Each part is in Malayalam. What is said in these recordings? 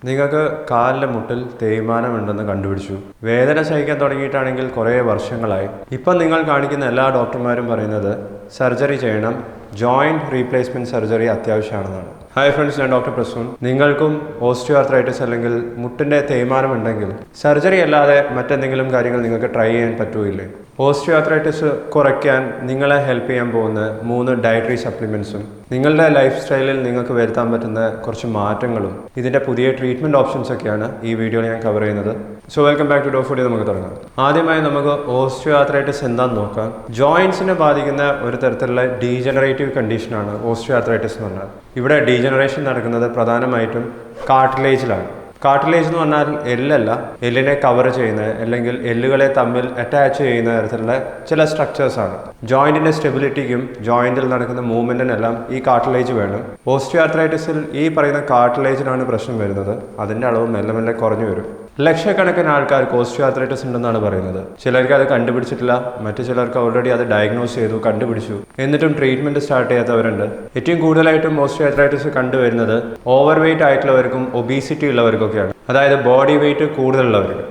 നിങ്ങൾക്ക് കാലിലെ മുട്ടിൽ തേയ്മാനമുണ്ടെന്ന് കണ്ടുപിടിച്ചു. വേദന സഹിക്കാൻ തുടങ്ങിയിട്ടാണെങ്കിൽ കുറേ വർഷങ്ങളായി. ഇപ്പം നിങ്ങൾ കാണിക്കുന്ന എല്ലാ ഡോക്ടർമാരും പറയുന്നത് സർജറി ചെയ്യണം, ജോയിൻറ്റ് റീപ്ലേസ്മെൻറ്റ് സർജറി അത്യാവശ്യമാണെന്നാണ്. ഹായ് ഫ്രണ്ട്സ്, ഞാൻ ഡോക്ടർ പ്രസൂൺ. നിങ്ങൾക്കും ഓസ്റ്റിയോആർത്രൈറ്റിസ് അല്ലെങ്കിൽ മുട്ടിൻ്റെ തേയ്മാനം ഉണ്ടെങ്കിൽ സർജറി അല്ലാതെ മറ്റെന്തെങ്കിലും കാര്യങ്ങൾ നിങ്ങൾക്ക് ട്രൈ ചെയ്യാൻ പറ്റുമില്ലേ? ഓസ്റ്റിയോആർത്രൈറ്റിസ് കുറയ്ക്കാൻ നിങ്ങളെ ഹെൽപ്പ് ചെയ്യാൻ പോകുന്ന 3 ഡയറ്ററി സപ്ലിമെൻറ്റ്സും നിങ്ങളുടെ ലൈഫ് സ്റ്റൈലിൽ നിങ്ങൾക്ക് വരുത്താൻ പറ്റുന്ന കുറച്ച് മാറ്റങ്ങളും ഇതിൻ്റെ പുതിയ ട്രീറ്റ്മെൻറ്റ് ഓപ്ഷൻസൊക്കെയാണ് ഈ വീഡിയോയിൽ ഞാൻ കവർ ചെയ്യുന്നത്. So welcome back to Dr Foodie. നമുക്ക് തുടങ്ങാം. ആദ്യമായി നമുക്ക് ഓസ്റ്റിയോആർത്രൈറ്റിസ് എന്താണെന്ന് നോക്കാം. ജോയിൻസിനെ ബാധിക്കുന്ന ഒരു തരത്തിലുള്ള ഡീജനറേറ്റീവ് കണ്ടീഷനാണ് ഓസ്റ്റിയോആർത്രൈറ്റിസ് എന്ന് പറഞ്ഞാൽ. ഇവിടെ ഡീജനറേഷൻ നടക്കുന്നത് പ്രധാനമായിട്ടും കാർട്ടിലേജിലാണ്. കാർട്ടിലേജ് എന്ന് പറഞ്ഞാൽ എല്ലല്ല, എല്ലിനെ കവർ ചെയ്യുന്ന അല്ലെങ്കിൽ എല്ലുകളെ തമ്മിൽ അറ്റാച്ച് ചെയ്യുന്ന തരത്തിലുള്ള ചില സ്ട്രക്ചേഴ്സാണ്. ജോയിൻറ്റിൻ്റെ സ്റ്റെബിലിറ്റിക്കും ജോയിൻറ്റിൽ നടക്കുന്ന മൂവ്മെൻറ്റിനെല്ലാം ഈ കാർട്ടിലേജ് വേണം. ഓസ്റ്റിയോആർത്രൈറ്റിസിൽ ഈ പറയുന്ന കാർട്ടിലേജിനാണ് പ്രശ്നം വരുന്നത്. അതിൻ്റെ അളവ് മെല്ലെ മെല്ലെ കുറഞ്ഞു വരും. ലക്ഷക്കണക്കിന് ആൾക്കാർക്ക് ഓസ്റ്റിയോആർത്രൈറ്റിസ് ഉണ്ടെന്നാണ് പറയുന്നത്. ചിലർക്ക് അത് കണ്ടുപിടിച്ചിട്ടില്ല, മറ്റു ചിലർക്ക് ഓൾറെഡി അത് ഡയഗ്നോസ് ചെയ്തു, കണ്ടുപിടിച്ചു, എന്നിട്ടും ട്രീറ്റ്മെൻറ്റ് സ്റ്റാർട്ട് ചെയ്യാത്തവരുണ്ട്. ഏറ്റവും കൂടുതലായിട്ടും ഓസ്റ്റിയോആർത്രൈറ്റിസ് കണ്ടുവരുന്നത് ഓവർ വെയ്റ്റ് ആയിട്ടുള്ളവർക്കും ഒബീസിറ്റി ഉള്ളവർക്കൊക്കെയാണ്, അതായത് ബോഡി വെയ്റ്റ് കൂടുതലുള്ളവർക്ക്.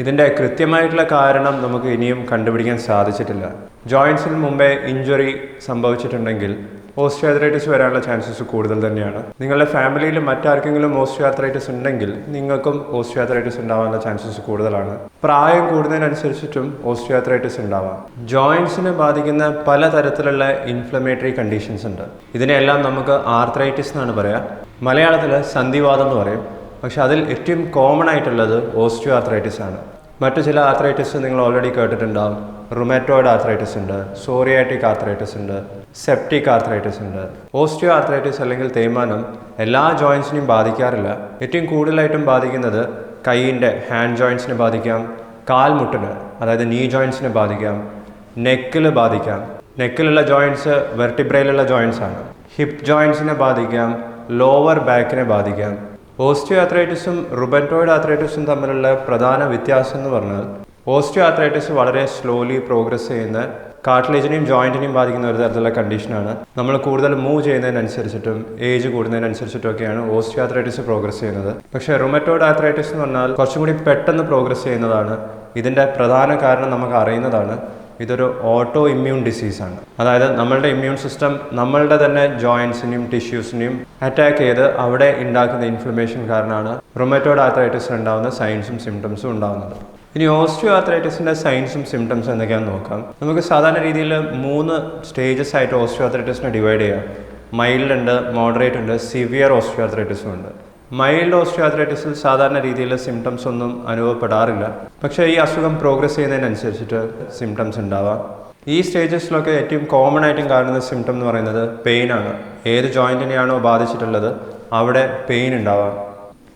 ഇതിൻ്റെ കൃത്യമായിട്ടുള്ള കാരണം നമുക്ക് ഇനിയും കണ്ടുപിടിക്കാൻ സാധിച്ചിട്ടില്ല. ജോയിൻസിന് മുമ്പേ ഇഞ്ചുറി സംഭവിച്ചിട്ടുണ്ടെങ്കിൽ ഓസ്റ്റിയോആർത്രൈറ്റിസ് വരാനുള്ള ചാൻസസ് കൂടുതൽ തന്നെയാണ്. നിങ്ങളുടെ ഫാമിലിയിൽ മറ്റാർക്കെങ്കിലും ഓസ്റ്റിയോആർത്രൈറ്റിസ് ഉണ്ടെങ്കിൽ നിങ്ങൾക്കും ഓസ്റ്റിയോആർത്രൈറ്റിസ് ഉണ്ടാവാനുള്ള ചാൻസസ് കൂടുതലാണ്. പ്രായം കൂടുന്നതിനനുസരിച്ചിട്ടും ഓസ്റ്റിയോആർത്രൈറ്റിസ് ഉണ്ടാവാം. ജോയിൻസിനെ ബാധിക്കുന്ന പലതരത്തിലുള്ള ഇൻഫ്ലമേറ്ററി കണ്ടീഷൻസ് ഉണ്ട്. ഇതിനെല്ലാം നമുക്ക് ആർത്രൈറ്റിസ് എന്നാണ് പറയുക. മലയാളത്തിൽ സന്ധിവാതം എന്ന് പറയും. പക്ഷെ അതിൽ ഏറ്റവും കോമൺ ആയിട്ടുള്ളത് ഓസ്റ്റിയോആർത്രൈറ്റിസ് ആണ്. മറ്റു ചില ആർത്രൈറ്റിസ് നിങ്ങൾ ഓൾറെഡി കേട്ടിട്ടുണ്ടാകും. റുമാറ്റോയിഡ് ആർത്രൈറ്റിസ് ഉണ്ട്, സോറിയാറ്റിക് ആർത്രൈറ്റിസ് ഉണ്ട്, സെപ്റ്റിക് ആർത്രൈറ്റിസ് ഉണ്ട്. ഓസ്റ്റിയോആർത്രൈറ്റിസ് അല്ലെങ്കിൽ തേയ്മാനം എല്ലാ ജോയിൻസിനെയും ബാധിക്കാറില്ല. ഏറ്റവും കൂടുതലായിട്ടും ബാധിക്കുന്നത് കൈയിൻ്റെ ഹാൻഡ് ജോയിൻസിനെ ബാധിക്കാം, കാൽമുട്ടിന് അതായത് നീ ജോയിൻസിനെ ബാധിക്കാം, നെക്കിൽ ബാധിക്കാം. നെക്കിലുള്ള ജോയിൻസ് വെർട്ടിബ്രയിലുള്ള ജോയിൻസ് ആണ്. ഹിപ്പ് ജോയിൻസിനെ ബാധിക്കാം, ലോവർ ബാക്കിനെ ബാധിക്കാം. ഓസ്റ്റിയോആർത്രൈറ്റിസും റുമറ്റോയിഡ് ആർത്രൈറ്റിസും തമ്മിലുള്ള പ്രധാന വ്യത്യാസം എന്ന് പറഞ്ഞാൽ ഓസ്റ്റിയോആർത്രൈറ്റിസ് വളരെ സ്ലോലി പ്രോഗ്രസ് ചെയ്യുന്ന കാർട്ടിലേജിനെയും ജോയിൻറ്റിനെയും ബാധിക്കുന്ന ഒരു തരത്തിലുള്ള കണ്ടീഷനാണ്. നമ്മൾ കൂടുതൽ മൂവ് ചെയ്യുന്നതിനനുസരിച്ചിട്ടും ഏജ് കൂടുന്നതിനനുസരിച്ചിട്ടൊക്കെയാണ് ഓസ്റ്റിയോആർത്രൈറ്റിസ് പ്രോഗ്രസ് ചെയ്യുന്നത്. പക്ഷേ റുമറ്റോയിഡ് ആർത്രൈറ്റിസ് എന്ന് പറഞ്ഞാൽ കുറച്ചും കൂടി പെട്ടെന്ന് പ്രോഗ്രസ് ചെയ്യുന്നതാണ്. ഇതിൻ്റെ പ്രധാന കാരണം നമുക്ക് അറിയുന്നതാണ്. ഇതൊരു ഓട്ടോ ഇമ്മ്യൂൺ ഡിസീസാണ്. അതായത് നമ്മളുടെ ഇമ്മ്യൂൺ സിസ്റ്റം നമ്മളുടെ തന്നെ ജോയിൻസിനെയും ടിഷ്യൂസിനെയും അറ്റാക്ക് ചെയ്ത് അവിടെ ഉണ്ടാക്കുന്ന ഇൻഫ്ലമേഷൻ കാരണമാണ് റുമറ്റോയിഡ് ആർത്രൈറ്റിസ് ഉണ്ടാകുന്ന സൈൻസും സിംറ്റംസും ഉണ്ടാകുന്നത്. ഇനി ഓസ്റ്റിയോആർത്രൈറ്റിസിൻ്റെ സൈൻസും സിംറ്റംസും എന്തൊക്കെയാണെന്ന് നോക്കാം. നമുക്ക് സാധാരണ രീതിയിൽ 3 സ്റ്റേജസ് ആയിട്ട് ഓസ്റ്റിയോആർത്രൈറ്റിസിനെ ഡിവൈഡ് ചെയ്യാം. മൈൽഡ് ഉണ്ട്, മോഡറേറ്റ് ഉണ്ട്, സിവിയർ ഓസ്റ്റിയോആർത്രൈറ്റിസും ഉണ്ട്. മൈൽഡ് ഓസ്റ്റിയോആർത്രൈറ്റിസിൽ സാധാരണ രീതിയിൽ സിംറ്റംസ് ഒന്നും അനുഭവപ്പെടാറില്ല. പക്ഷേ ഈ അസുഖം പ്രോഗ്രസ് ചെയ്യുന്നതിനനുസരിച്ചിട്ട് സിംറ്റംസ് ഉണ്ടാവാം. ഈ സ്റ്റേജസിലൊക്കെ ഏറ്റവും കോമൺ ആയിട്ടും കാണുന്ന സിംറ്റം എന്ന് പറയുന്നത് പെയിനാണ്. ഏത് ജോയിൻറ്റിനെയാണോ ബാധിച്ചിട്ടുള്ളത് അവിടെ പെയിൻ ഉണ്ടാവാം.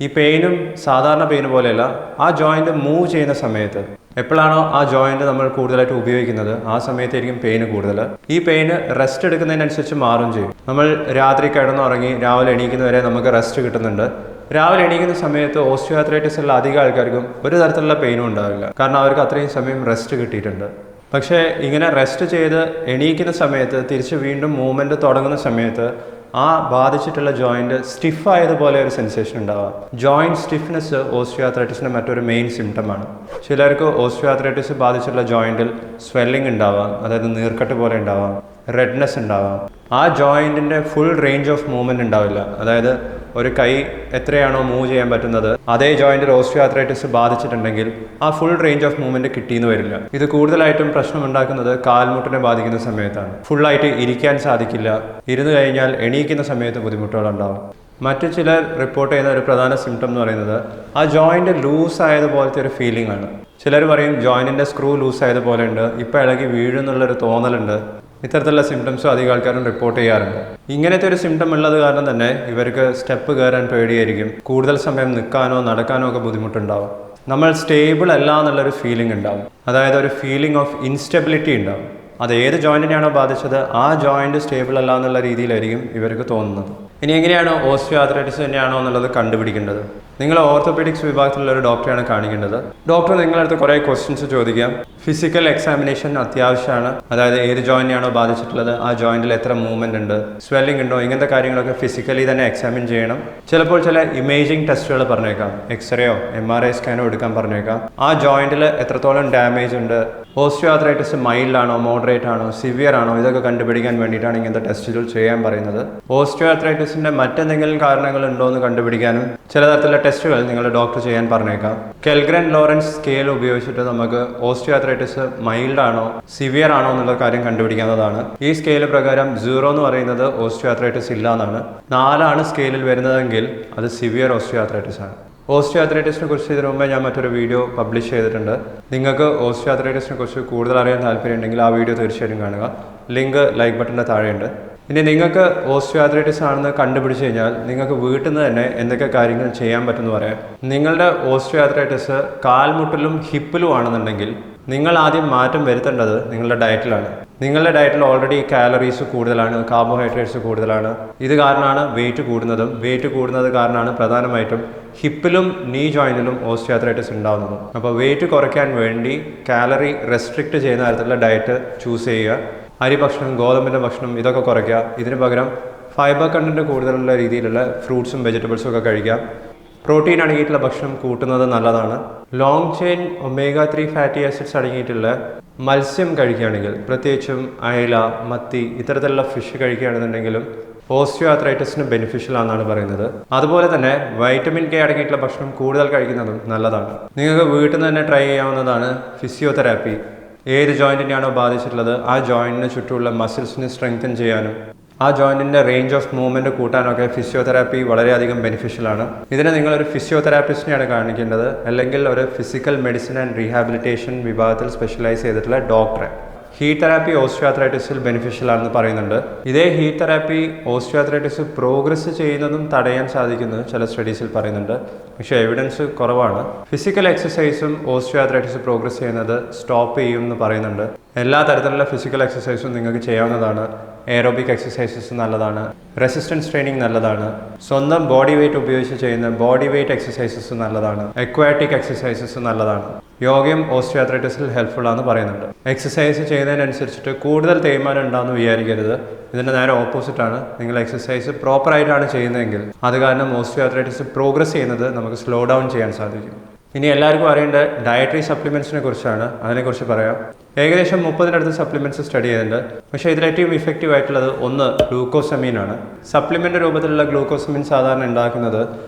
ഈ പെയിനും സാധാരണ പെയിൻ പോലെയല്ല, ആ ജോയിൻറ്റ് മൂവ് ചെയ്യുന്ന സമയത്ത് എപ്പോഴാണോ ആ ജോയിൻറ്റ് നമ്മൾ കൂടുതലായിട്ട് ഉപയോഗിക്കുന്നത് ആ സമയത്തായിരിക്കും പെയിന് കൂടുതൽ. ഈ പെയിന് റെസ്റ്റ് എടുക്കുന്നതിനനുസരിച്ച് മാറും ചെയ്യും. നമ്മൾ രാത്രി കിടന്നുറങ്ങി രാവിലെ എണീക്കുന്നവരെ നമുക്ക് റെസ്റ്റ് കിട്ടുന്നുണ്ട്. രാവിലെ എണീക്കുന്ന സമയത്ത് ഓസ്റ്റിയോആർത്രൈറ്റിസ് ഉള്ള അധികം ആൾക്കാർക്കും ഒരു തരത്തിലുള്ള പെയിനും ഉണ്ടാവില്ല, കാരണം അവർക്ക് അത്രയും സമയം റെസ്റ്റ് കിട്ടിയിട്ടുണ്ട്. പക്ഷേ ഇങ്ങനെ റെസ്റ്റ് ചെയ്ത് എണീക്കുന്ന സമയത്ത് തിരിച്ച് വീണ്ടും മൂവ്മെൻറ്റ് തുടങ്ങുന്ന സമയത്ത് ആ ബാധിച്ചിട്ടുള്ള ജോയിൻറ്റ് സ്റ്റിഫായതുപോലെ ഒരു സെൻസേഷൻ ഉണ്ടാവാം. ജോയിൻറ്റ് സ്റ്റിഫ്നെസ് ഓസ്റ്റിയോആർത്രൈറ്റിസിൻ്റെ മറ്റൊരു മെയിൻ സിംറ്റമാണ്. ചിലർക്ക് ഓസ്റ്റിയോആർത്രൈറ്റിസ് ബാധിച്ചിട്ടുള്ള ജോയിൻറ്റിൽ സ്വെല്ലിംഗ് ഉണ്ടാവാം, അതായത് നീർക്കെട്ട് പോലെ ഉണ്ടാവാം, റെഡ്നെസ് ഉണ്ടാവാം. ആ ജോയിൻറ്റിൻ്റെ ഫുൾ റേഞ്ച് ഓഫ് മൂവ്മെൻറ്റ് ഉണ്ടാവില്ല. അതായത് ഒരു കൈ എത്രയാണോ മൂവ് ചെയ്യാൻ പറ്റുന്നത് അതേ ജോയിൻറ്റിൽ ഓസ്റ്റിയോആർത്രൈറ്റിസ് ബാധിച്ചിട്ടുണ്ടെങ്കിൽ ആ ഫുൾ റേഞ്ച് ഓഫ് മൂവ്മെൻറ്റ് കിട്ടിയെന്ന് വരില്ല. ഇത് കൂടുതലായിട്ടും പ്രശ്നമുണ്ടാക്കുന്നത് കാൽമുട്ടിനെ ബാധിക്കുന്ന സമയത്താണ്. ഫുള്ളായിട്ട് ഇരിക്കാൻ സാധിക്കില്ല, ഇരുന്ന് കഴിഞ്ഞാൽ എണീക്കുന്ന സമയത്ത് ബുദ്ധിമുട്ടുകളുണ്ടാവും. മറ്റു ചിലർ റിപ്പോർട്ട് ചെയ്യുന്ന ഒരു പ്രധാന സിംറ്റം എന്ന് പറയുന്നത് ആ ജോയിൻറ്റ് ലൂസ് ആയതുപോലത്തെ ഒരു ഫീലിംഗ് ആണ്. ചിലർ പറയും ജോയിൻറ്റിൻ്റെ സ്ക്രൂ ലൂസ് ആയതുപോലെ ഉണ്ട്, ഇപ്പോൾ ഇളകി വീഴുന്നുള്ളൊരു തോന്നലുണ്ട്. ഇത്തരത്തിലുള്ള സിംറ്റംസും അധികം ആൾക്കാരും റിപ്പോർട്ട് ചെയ്യാറുണ്ട്. ഇങ്ങനത്തെ ഒരു സിംറ്റം ഉള്ളത് കാരണം തന്നെ ഇവർക്ക് സ്റ്റെപ്പ് കയറാൻ പേടിയായിരിക്കും, കൂടുതൽ സമയം നിൽക്കാനോ നടക്കാനോ ഒക്കെ ബുദ്ധിമുട്ടുണ്ടാവും. നമ്മൾ സ്റ്റേബിൾ അല്ല എന്നുള്ളൊരു ഫീലിംഗ് ഉണ്ടാവും, അതായത് ഒരു ഫീലിംഗ് ഓഫ് ഇൻസ്റ്റെബിലിറ്റി ഉണ്ടാവും. അത് ഏത് ജോയിൻറ്റിനെയാണോ ബാധിച്ചത് ആ ജോയിൻറ്റ് സ്റ്റേബിൾ അല്ല എന്നുള്ള രീതിയിലായിരിക്കും ഇവർക്ക് തോന്നുന്നത്. ഇനി എങ്ങനെയാണ് ഓസ്റ്റിയോ ആർത്രൈറ്റിസ് തന്നെയാണോ എന്നുള്ളത് കണ്ടുപിടിക്കേണ്ടത്? നിങ്ങൾ ഓർത്തോപീഡിക്സ് വിഭാഗത്തിലുള്ള ഒരു ഡോക്ടറെയാണ് കാണിക്കേണ്ടത്. ഡോക്ടർ നിങ്ങളുടെ അടുത്ത് കുറേ ക്വസ്റ്റ്യൻസ് ചോദിക്കാം. ഫിസിക്കൽ എക്സാമിനേഷൻ അത്യാവശ്യമാണ്. അതായത് ഏത് ജോയിൻ്റാണോ ബാധിച്ചിട്ടുള്ളത്, ആ ജോയിൻറ്റിൽ എത്ര മൂവ്മെൻ്റ് ഉണ്ട്, സ്വെല്ലിംഗ് ഉണ്ടോ, ഇങ്ങനത്തെ കാര്യങ്ങളൊക്കെ ഫിസിക്കലി തന്നെ എക്സാമിൻ ചെയ്യണം. ചിലപ്പോൾ ചില ഇമേജിംഗ് ടെസ്റ്റുകൾ പറഞ്ഞേക്കാം, എക്സ്റേയോ MRI സ്കാനോ എടുക്കാൻ പറഞ്ഞേക്കാം. ആ ജോയിൻറ്റിൽ എത്രത്തോളം ഡാമേജ് ഉണ്ട്, ഓസ്റ്റിയോ ആർത്രൈറ്റിസ് മൈൽഡ് ആണോ, മോഡറേറ്റ് ആണോ, സിവിയർ ആണോ, ഇതൊക്കെ കണ്ടുപിടിക്കാൻ വേണ്ടിയിട്ടാണ് ഇങ്ങനത്തെ ടെസ്റ്റുകൾ ചെയ്യാൻ പറയുന്നത്. ഓസ്റ്റിയോ ആർത്രൈറ്റിസിൻ്റെ മറ്റെന്തെങ്കിലും കാരണങ്ങൾ ഉണ്ടോ എന്ന് കണ്ടുപിടിക്കാനും ചില തരത്തിലുള്ള ടെസ്റ്റുകൾ നിങ്ങളുടെ ഡോക്ടർ ചെയ്യാൻ പറഞ്ഞേക്കാം. കെൽഗ്രൻ ലോറൻസ് സ്കെയിൽ ഉപയോഗിച്ചിട്ട് നമുക്ക് ഓസ്റ്റിയോ ആർത്രൈറ്റിസ് മൈൽഡ് ആണോ സിവിയർ ആണോ എന്നുള്ള കാര്യം കണ്ടുപിടിക്കാവുന്നതാണ്. ഈ സ്കെയിൽ പ്രകാരം 0 എന്ന് പറയുന്നത് ഓസ്റ്റിയോ ആർത്രൈറ്റിസ് ഇല്ല എന്നാണ്. 4 സ്കെയിലിൽ വരുന്നതെങ്കിൽ അത് സിവിയർ ഓസ്റ്റിയോ ആർത്രൈറ്റിസ് ആണ്. ഓസ്റ്റിയോ ആർത്രൈറ്റിസിനെ കുറിച്ച് ഇതിനു മുമ്പേ ഞാൻ മറ്റൊരു വീഡിയോ പബ്ലിഷ് ചെയ്തിട്ടുണ്ട്. നിങ്ങൾക്ക് ഓസ്റ്റിയോ ആർത്രൈറ്റിസിനെ കുറിച്ച് കൂടുതൽ അറിയാൻ താല്പര്യമുണ്ടെങ്കിൽ ആ വീഡിയോ തീർച്ചയായിട്ടും കാണുക. ലിങ്ക് ലൈക്ക് ബട്ടൻ്റെ താഴെയുണ്ട്. ഇനി നിങ്ങൾക്ക് ഓസ്റ്റിയോ ആർത്രൈറ്റിസ് ആണെന്ന് കണ്ടുപിടിച്ച് കഴിഞ്ഞാൽ നിങ്ങൾക്ക് വീട്ടിൽ നിന്ന് തന്നെ എന്തൊക്കെ കാര്യങ്ങൾ ചെയ്യാൻ പറ്റുമെന്ന് പറയാം. നിങ്ങളുടെ ഓസ്റ്റിയോ ആർത്രൈറ്റിസ് കാൽമുട്ടിലും ഹിപ്പിലും ആണെന്നുണ്ടെങ്കിൽ നിങ്ങൾ ആദ്യം മാറ്റം വരുത്തേണ്ടത് നിങ്ങളുടെ ഡയറ്റിലാണ്. നിങ്ങളുടെ ഡയറ്റിൽ ഓൾറെഡി കാലറീസ് കൂടുതലാണ്, കാർബോഹൈഡ്രേറ്റ്സ് കൂടുതലാണ്. ഇത് കാരണമാണ് വെയിറ്റ് കൂടുന്നതും. വെയിറ്റ് കൂടുന്നത് കാരണമാണ് പ്രധാനമായിട്ടും ഹിപ്പിലും നീ ജോയിൻറ്റിലും ഓസ്റ്റിയോ ആർത്രൈറ്റിസ് ഉണ്ടാകുന്നതും. അപ്പോൾ വെയിറ്റ് കുറയ്ക്കാൻ വേണ്ടി കാലറി റെസ്ട്രിക്റ്റ് ചെയ്യുന്ന തരത്തിലുള്ള ഡയറ്റ് ചൂസ് ചെയ്യുക. അരി ഭക്ഷണം, ഗോതമ്പിൻ്റെ ഭക്ഷണം ഇതൊക്കെ കുറയ്ക്കുക. ഇതിന് പകരം ഫൈബർ കണ്ടൻറ്റ് കൂടുതലുള്ള രീതിയിലുള്ള ഫ്രൂട്ട്സും വെജിറ്റബിൾസും ഒക്കെ കഴിക്കാം. പ്രോട്ടീൻ അടങ്ങിയിട്ടുള്ള ഭക്ഷണം കൂട്ടുന്നത് നല്ലതാണ്. Long chain omega 3 fatty acids അടങ്ങിയിട്ടുള്ള മത്സ്യം കഴിക്കുകയാണെങ്കിൽ, പ്രത്യേകിച്ചും അയല, മത്തി ഇത്തരത്തിലുള്ള ഫിഷ് കഴിക്കുകയാണെന്നുണ്ടെങ്കിലും ഓസ്റ്റിയോ ആർത്രൈറ്റിസിന് ബെനിഫിഷ്യൽ ആണെന്നാണ് പറയുന്നത്. അതുപോലെ തന്നെ വൈറ്റമിൻ കെ അടങ്ങിയിട്ടുള്ള ഭക്ഷണം കൂടുതൽ കഴിക്കുന്നതും നല്ലതാണ്. നിങ്ങൾക്ക് വീട്ടിൽ നിന്ന് തന്നെ ട്രൈ ചെയ്യാവുന്നതാണ് ഫിസിയോതെറാപ്പി. ഏത് ജോയിൻറ്റിനെയാണോ ബാധിച്ചിട്ടുള്ളത് ആ ജോയിൻറ്റിന് ചുറ്റുമുള്ള മസിൽസിനെ സ്ട്രെങ്തൻ ചെയ്യാനും ആ ജോയിൻറ്റിൻ്റെ റേഞ്ച് ഓഫ് മൂവ്മെൻറ്റ് കൂട്ടാനൊക്കെ ഫിസിയോതെറാപ്പി വളരെയധികം ബെനിഫിഷ്യലാണ്. ഇതിനെ നിങ്ങളൊരു ഫിസിയോതെറാപ്പിസ്റ്റിനെയാണ് കാണിക്കേണ്ടത്, അല്ലെങ്കിൽ ഒരു ഫിസിക്കൽ മെഡിസിൻ ആൻഡ് റീഹാബിലിറ്റേഷൻ വിഭാഗത്തിൽ സ്പെഷ്യലൈസ് ചെയ്തിട്ടുള്ള ഡോക്ടറെ. ഹീറ്റ് തെറാപ്പി ഓസ്റ്റിയോ ആർത്രൈറ്റിസിൽ ബെനിഫിഷ്യൽ ആണെന്ന് പറയുന്നുണ്ട്. ഇതേ heat therapy osteo arthritis progress ചെയ്യുന്നതും തടയാൻ സാധിക്കുന്നത് ചില സ്റ്റഡീസിൽ പറയുന്നുണ്ട്. പക്ഷേ എവിഡൻസ് കുറവാണ്. ഫിസിക്കൽ എക്സസൈസും ഓസ്റ്റിയോ ആർത്രൈറ്റിസ് പ്രോഗ്രസ് ചെയ്യുന്നത് സ്റ്റോപ്പ് ചെയ്യും എന്ന് പറയുന്നുണ്ട്. എല്ലാ തരത്തിലുള്ള ഫിസിക്കൽ എക്സസൈസും നിങ്ങൾക്ക് ചെയ്യാവുന്നതാണ്. എയറോബിക് എക്സസൈസസ് നല്ലതാണ്, റെസിസ്റ്റൻസ് ട്രെയിനിങ് നല്ലതാണ്, സ്വന്തം ബോഡി വെയിറ്റ് ഉപയോഗിച്ച് ചെയ്യുന്ന ബോഡി വെയിറ്റ് എക്സസൈസസ് നല്ലതാണ്, അക്വാറ്റിക് എക്സസൈസസ് നല്ലതാണ്. യോഗയും ഓസ്റ്റിയോ ആർത്രൈറ്റിസിൽ ഹെൽപ്ഫുൾ ആണെന്ന് പറയുന്നുണ്ട്. എക്സസൈസ് ചെയ്യുന്നതിനനുസരിച്ചിട്ട് കൂടുതൽ തേയ്മാനം ഉണ്ടാകുമെന്ന് വിചാരിക്കരുത്. ഇതിൻ്റെ നേരെ ഓപ്പോസിറ്റാണ്. നിങ്ങൾ എക്സസൈസ് പ്രോപ്പറായിട്ടാണ് ചെയ്യുന്നതെങ്കിൽ അത് കാരണം ഓസ്റ്റിയോ ആർത്രൈറ്റിസ് പ്രോഗ്രസ് ചെയ്യുന്നത് നമുക്ക് സ്ലോ ഡൗൺ ചെയ്യാൻ സാധിക്കും. ഇനി എല്ലാവർക്കും അറിയേണ്ട ഡയറ്ററി സപ്ലിമെൻറ്റ്സിനെ കുറിച്ചാണ്. അതിനെക്കുറിച്ച് പറയാം. ഏകദേശം 30-നടുത്ത് സപ്ലിമെൻറ്റ്സ് സ്റ്റഡി ചെയ്തിട്ടുണ്ട്. പക്ഷേ ഇതിലേറ്റവും ഇഫക്റ്റീവ് ആയിട്ടുള്ളത് ഒന്ന് ഗ്ലൂക്കോസമീൻ ആണ്. സപ്ലിമെൻ്റ് രൂപത്തിലുള്ള ഗ്ലൂക്കോസമീൻ സാധാരണ ഉണ്ടാക്കുന്നത്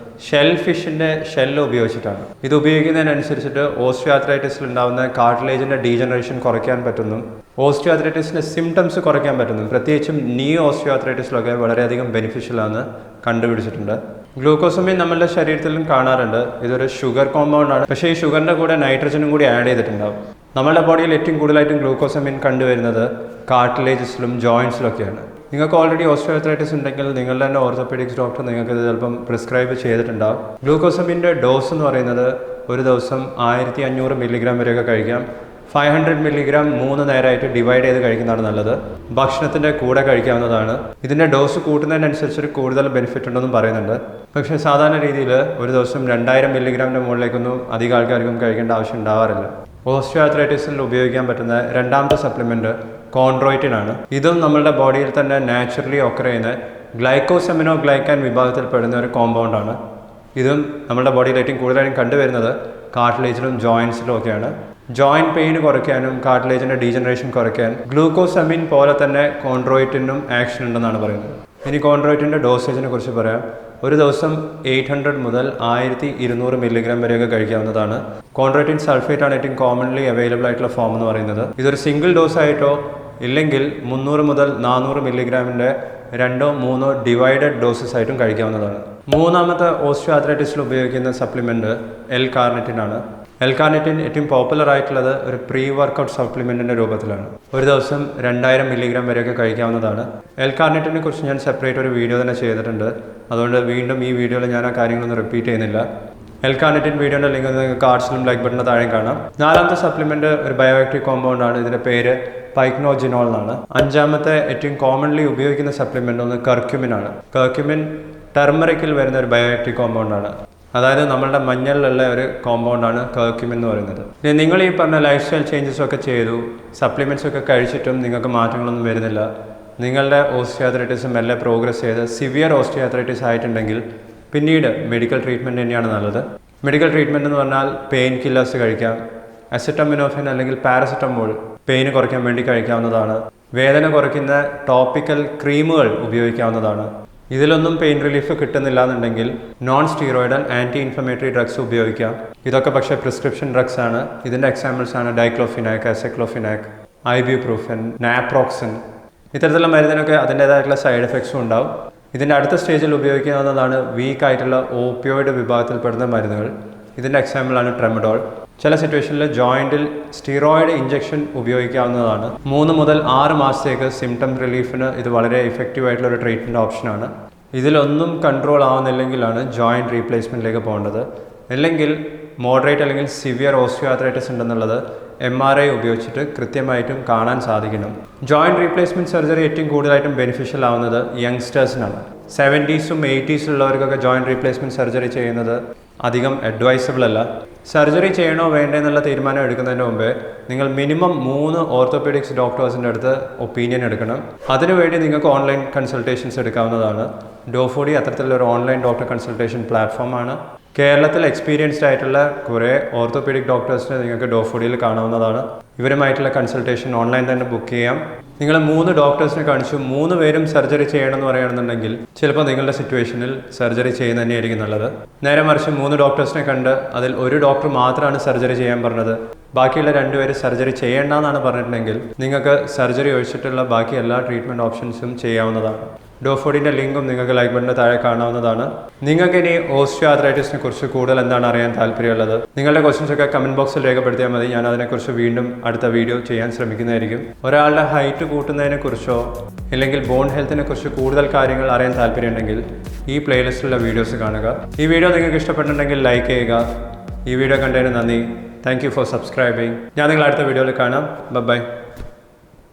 ഷെൽ ഫിഷിൻ്റെ ഷെല്ല് ഉപയോഗിച്ചിട്ടാണ്. ഇത് ഉപയോഗിക്കുന്നതിനനുസരിച്ചിട്ട് ഓസ്റ്റിയോ ആർത്രൈറ്റിസിൽ ഉണ്ടാകുന്ന കാർട്ടിലേജിൻ്റെ ഡീജനറേഷൻ കുറയ്ക്കാൻ പറ്റുന്നു, ഓസ്റ്റിയോ ആർത്രൈറ്റിസിൻ്റെ സിംറ്റംസ് കുറയ്ക്കാൻ പറ്റുന്നു. പ്രത്യേകിച്ചും നീ ഓസ്റ്റിയോ ആർത്രൈറ്റിസിലൊക്കെ വളരെയധികം ബെനിഫിഷ്യലാണ് കണ്ടുപിടിച്ചിട്ടുണ്ട്. ഗ്ലൂക്കോസമീൻ നമ്മളുടെ ശരീരത്തിലും കാണാറുണ്ട്. ഇതൊരു ഷുഗർ കോമ്പൗണ്ട് ആണ്. പക്ഷേ ഈ ഷുഗറിൻ്റെ കൂടെ നൈട്രജനും കൂടി ആഡ് ചെയ്തിട്ടുണ്ടാവും. നമ്മുടെ ബോഡിയിൽ ഏറ്റവും കൂടുതലായിട്ടും ഗ്ലൂക്കോസമീൻ കണ്ടുവരുന്നത് കാർട്ടിലേജസിലും ജോയിൻസിലൊക്കെയാണ്. നിങ്ങൾക്ക് ഓൾറെഡി ഓസ്റ്റിയോ ആർത്രൈറ്റിസ് ഉണ്ടെങ്കിൽ നിങ്ങളുടെ തന്നെ ഓർത്തോപീഡിക്സ് ഡോക്ടർ നിങ്ങൾക്ക് ഇത് ചിലപ്പം പ്രിസ്ക്രൈബ് ചെയ്തിട്ടുണ്ടാവും. ഗ്ലൂക്കോസമീൻ്റെ ഡോസ് എന്ന് പറയുന്നത് ഒരു ദിവസം 1500 മില്ലിഗ്രാം വരെയൊക്കെ കഴിക്കാം. 500 മില്ലിഗ്രാം 3 നേരമായിട്ട് ഡിവൈഡ് ചെയ്ത് കഴിക്കുന്നതാണ് നല്ലത്. ഭക്ഷണത്തിൻ്റെ കൂടെ കഴിക്കാവുന്നതാണ്. ഇതിൻ്റെ ഡോസ് കൂട്ടുന്നതിനനുസരിച്ച് കൂടുതൽ ബെനിഫിറ്റ് ഉണ്ടെന്നും പറയുന്നുണ്ട്. പക്ഷേ സാധാരണ രീതിയിൽ ഒരു ദിവസം 2000 മില്ലിഗ്രാമിൻ്റെ മുകളിലേക്കൊന്നും അധികം ആൾക്കാർക്കും കഴിക്കേണ്ട ആവശ്യം ഉണ്ടാവാറില്ല. ഓസ്റ്റിയോ ആർത്രൈറ്റിസിൽ ഉപയോഗിക്കാൻ പറ്റുന്ന രണ്ടാമത്തെ സപ്ലിമെൻറ്റ് കോൺഡ്രോയിറ്റിൻ ആണ്. ഇതും നമ്മളുടെ ബോഡിയിൽ തന്നെ നാച്ചുറലി ഒക്കർ ചെയ്യുന്ന ഗ്ലൈക്കോസെമിനോ ഗ്ലൈക്കാൻ വിഭാഗത്തിൽ പെടുന്ന ഒരു കോമ്പൗണ്ടാണ്. ഇതും നമ്മുടെ ബോഡിയിൽ ഏറ്റവും കൂടുതലായും കണ്ടുവരുന്നത് കാർട്ടിലേജിലും ജോയിൻസിലും ഒക്കെയാണ്. ജോയിൻറ്റ് പെയിൻ കുറയ്ക്കാനും കാർട്ടിലേജിൻ്റെ ഡീജനറേഷൻ കുറയ്ക്കാൻ ഗ്ലൂക്കോസമീൻ പോലെ തന്നെ കോൺഡ്രോയിറ്റിനും ആക്ഷൻ ഉണ്ടെന്നാണ് പറയുന്നത്. ഇനി കോൺഡ്രോയിറ്റിൻ്റെ ഡോസേജിനെ കുറിച്ച് പറയാം. ഒരു ദിവസം 800 മുതൽ 1200 മില്ലിഗ്രാം വരെയൊക്കെ കഴിക്കാവുന്നതാണ്. കോൺഡ്രോയിറ്റിൻ സൾഫേറ്റ് ആണ് ഏറ്റവും കോമൺലി അവൈലബിൾ ആയിട്ടുള്ള ഫോം എന്ന് പറയുന്നത്. ഇതൊരു സിംഗിൾ ഡോസ് ആയിട്ടോ ഇല്ലെങ്കിൽ 300 മുതൽ 400 മില്ലിഗ്രാമിൻ്റെ 2-3 ഡിവൈഡഡ് ഡോസസ് ആയിട്ടും കഴിക്കാവുന്നതാണ്. മൂന്നാമത്തെ ഓസ്റ്റിയോ ആർത്രൈറ്റിസിൽ ഉപയോഗിക്കുന്ന സപ്ലിമെൻറ്റ് L-കാർണിറ്റിൻ ആണ്. L-കാർണിറ്റിൻ ഏറ്റവും പോപ്പുലർ ആയിട്ടുള്ളത് ഒരു പ്രീ വർക്കൗട്ട് സപ്ലിമെൻറ്റിൻ്റെ രൂപത്തിലാണ്. ഒരു ദിവസം 2000 മില്ലിഗ്രാം വരെയൊക്കെ കഴിക്കാവുന്നതാണ്. L-കാർണിറ്റിനെ കുറിച്ച് ഞാൻ സെപ്പറേറ്റ് ഒരു വീഡിയോ തന്നെ ചെയ്തിട്ടുണ്ട്. അതുകൊണ്ട് വീണ്ടും ഈ വീഡിയോയിൽ ഞാൻ ആ കാര്യങ്ങളൊന്നും റിപ്പീറ്റ് ചെയ്യുന്നില്ല. എൽകാർണിറ്റിൻ വീഡിയോയുടെ ലിങ്ക് നിങ്ങൾക്ക് കാർഡ്സിലും ലൈക്ക് ബട്ടണിന് താഴെ കാണാം. 4ാമത്തെ സപ്ലിമെന്റ് ഒരു ബയോആക്റ്റീവ് കോമ്പൗണ്ട് ആണ്. ഇതിന്റെ പേര് പൈക്നോജിനോൾ എന്നാണ്. 5ാമത്തെ ഏറ്റവും കോമൺലി ഉപയോഗിക്കുന്ന സപ്ലിമെന്റ് ഒന്ന് കർക്യുമിൻ ആണ്. കർക്യുമിൻ ടർമറിക്കിൽ വരുന്ന ഒരു ബയോആക്റ്റീവ് കോമ്പൗണ്ട് ആണ്. അതായത് നമ്മളുടെ മഞ്ഞളിലുള്ള ഒരു കോമ്പൗണ്ടാണ് കർക്യുമിൻ എന്ന് പറയുന്നത്. നിങ്ങൾ ഈ പറഞ്ഞ ലൈഫ് സ്റ്റൈൽ ചേഞ്ചസ് ഒക്കെ ചെയ്തു, സപ്ലിമെൻറ്റ്സ് ഒക്കെ കഴിച്ചിട്ടും നിങ്ങൾക്ക് മാറ്റങ്ങളൊന്നും വരുന്നില്ല, നിങ്ങളുടെ ഓസ്റ്റിയോആർത്രൈറ്റിസ് മെല്ലെ പ്രോഗ്രസ് ചെയ്ത് സിവിയർ ഓസ്റ്റിയോആർത്രൈറ്റിസ് ആയിട്ടുണ്ടെങ്കിൽ പിന്നീട് മെഡിക്കൽ ട്രീറ്റ്മെൻറ്റ് തന്നെയാണ് നല്ലത്. മെഡിക്കൽ ട്രീറ്റ്മെൻറ്റ് എന്ന് പറഞ്ഞാൽ പെയിൻ കില്ലേഴ്സ് കഴിക്കാം, അസിറ്റമിനോഫിൻ അല്ലെങ്കിൽ പാരസെറ്റമോൾ പെയിന് കുറയ്ക്കാൻ വേണ്ടി കഴിക്കാവുന്നതാണ്. വേദന കുറയ്ക്കുന്ന ടോപ്പിക്കൽ ക്രീമുകൾ ഉപയോഗിക്കാവുന്നതാണ്. ഇതിലൊന്നും പെയിൻ റിലീഫ് കിട്ടുന്നില്ല എന്നുണ്ടെങ്കിൽ non steroidal anti inflammatory drugs ഉപയോഗിക്കാം. ഇതൊക്കെ പക്ഷേ പ്രിസ്ക്രിപ്ഷൻ ഡ്രഗ്സ് ആണ്. ഇതിൻ്റെ എക്സാമ്പിൾസ് ആണ് ഡൈക്ലോഫിനാക്, അസെക്ലോഫിനാക്, ഐബ്യൂപ്രൂഫൻ, നാപ്രോക്സിൻ. ഇത്തരത്തിലുള്ള മരുന്നിനൊക്കെ അതിൻ്റേതായിട്ടുള്ള സൈഡ് എഫക്ട്സും ഉണ്ടാവും. ഇതിൻ്റെ അടുത്ത സ്റ്റേജിൽ ഉപയോഗിക്കാവുന്നതാണ് വീക്ക് ആയിട്ടുള്ള ഓപ്പിയോയിഡ് വിഭാഗത്തിൽപ്പെടുന്ന മരുന്നുകൾ. ഇതിൻ്റെ എക്സാമ്പിളാണ് ട്രെമഡോൾ. ചില സിറ്റുവേഷനിൽ ജോയിൻറ്റിൽ സ്റ്റീറോയിഡ് ഇഞ്ചക്ഷൻ ഉപയോഗിക്കാവുന്നതാണ്. 3 മുതൽ 6 മാസത്തേക്ക് സിംറ്റം റിലീഫിന് ഇത് വളരെ ഇഫക്റ്റീവ് ആയിട്ടുള്ള ഒരു ട്രീറ്റ്മെൻറ്റ് ഓപ്ഷനാണ്. ഇതിലൊന്നും കൺട്രോൾ ആവുന്നില്ലെങ്കിലാണ് ജോയിൻറ്റ് റീപ്ലേസ്മെൻറ്റിലേക്ക് പോകേണ്ടത്. അല്ലെങ്കിൽ മോഡറേറ്റ് അല്ലെങ്കിൽ സിവിയർ ഓസ്റ്റിയോആർത്രൈറ്റിസ് ഉണ്ടെന്നുള്ളത് MRI ഉപയോഗിച്ചിട്ട് കൃത്യമായിട്ടും കാണാൻ സാധിക്കണം. ജോയിൻറ്റ് റീപ്ലേസ്മെൻറ്റ് സർജറി ഏറ്റവും കൂടുതലായിട്ടും ബെനിഫിഷ്യൽ ആവുന്നത് യങ്സ്റ്റേഴ്സിനാണ്. 70s-ഉം 80s ഉള്ളവർക്കൊക്കെ ജോയിൻറ്റ് റീപ്ലേസ്മെൻറ്റ് സർജറി ചെയ്യുന്നത് അധികം അഡ്വൈസബിൾ അല്ല. സർജറി ചെയ്യണോ വേണ്ടേ എന്നുള്ള തീരുമാനം എടുക്കുന്നതിന് മുമ്പേ നിങ്ങൾ മിനിമം 3 ഓർത്തോപീഡിക്സ് ഡോക്ടേഴ്സിൻ്റെ അടുത്ത് ഒപ്പീനിയൻ എടുക്കണം. അതിനുവേണ്ടി നിങ്ങൾക്ക് ഓൺലൈൻ കൺസൾട്ടേഷൻസ് എടുക്കാവുന്നതാണ്. ഡോഫോഡി അത്തരത്തിലുള്ള ഒരു ഓൺലൈൻ ഡോക്ടർ കൺസൾട്ടേഷൻ പ്ലാറ്റ്ഫോമാണ്. കേരളത്തിൽ എക്സ്പീരിയൻസ്ഡ് ആയിട്ടുള്ള കുറേ ഓർത്തോപീഡിക് ഡോക്ടേഴ്സിനെ നിങ്ങൾക്ക് ഡോഫോഡിയിൽ കാണാവുന്നതാണ്. ഇവരുമായിട്ടുള്ള കൺസൾട്ടേഷൻ ഓൺലൈൻ തന്നെ ബുക്ക് ചെയ്യാം. നിങ്ങൾ 3 ഡോക്ടേഴ്സിനെ കാണിച്ചു 3 പേരും സർജറി ചെയ്യണമെന്ന് പറയുകയാണെന്നുണ്ടെങ്കിൽ ചിലപ്പോൾ നിങ്ങളുടെ സിറ്റുവേഷനിൽ സർജറി ചെയ്യുന്നത് തന്നെയായിരിക്കും നല്ലത്. നേരെ മറിച്ച് 3 ഡോക്ടേഴ്സിനെ കണ്ട് അതിൽ ഒരു ഡോക്ടർ മാത്രമാണ് സർജറി ചെയ്യാൻ പറഞ്ഞത്, ബാക്കിയുള്ള 2 പേര് സർജറി ചെയ്യേണ്ടെന്നാണ് പറഞ്ഞിട്ടുണ്ടെങ്കിൽ നിങ്ങൾക്ക് സർജറി ഒഴിച്ചിട്ടുള്ള ബാക്കി എല്ലാ ട്രീറ്റ്മെൻറ്റ് ഓപ്ഷൻസും ചെയ്യാവുന്നതാണ്. ഡോഫോഡിൻ്റെ ലിങ്കും നിങ്ങൾക്ക് ലൈക്ക് ബട്ടണിന് താഴെ കാണാവുന്നതാണ്. നിങ്ങൾക്ക് ഇനി ഓസ്റ്റിയോആർത്രൈറ്റിസിനെ കുറിച്ച് കൂടുതൽ എന്താണ് അറിയാൻ താല്പര്യമുള്ളത്, നിങ്ങളുടെ ക്വസ്റ്റ്യൻസ് ഒക്കെ കമൻറ്റ് ബോക്സിൽ രേഖപ്പെടുത്തിയാൽ മതി. ഞാൻ അതിനെക്കുറിച്ച് വീണ്ടും അടുത്ത വീഡിയോ ചെയ്യാൻ ശ്രമിക്കുന്നതായിരിക്കും. ഒരാളുടെ ഹൈറ്റ് കൂട്ടുന്നതിനെ കുറിച്ചോ അല്ലെങ്കിൽ ബോൺ ഹെൽത്തിനെ കുറിച്ച് കൂടുതൽ കാര്യങ്ങൾ അറിയാൻ താല്പര്യമുണ്ടെങ്കിൽ ഈ പ്ലേലിസ്റ്റിലുള്ള വീഡിയോസ് കാണുക. ഈ വീഡിയോ നിങ്ങൾക്ക് ഇഷ്ടപ്പെട്ടിട്ടുണ്ടെങ്കിൽ ലൈക്ക് ചെയ്യുക. ഈ വീഡിയോ കണ്ടതിന് നന്ദി. Thank you for subscribing. ഞാൻ നിങ്ങൾ അടുത്ത വീഡിയോയിൽ കാണാം. ബൈ.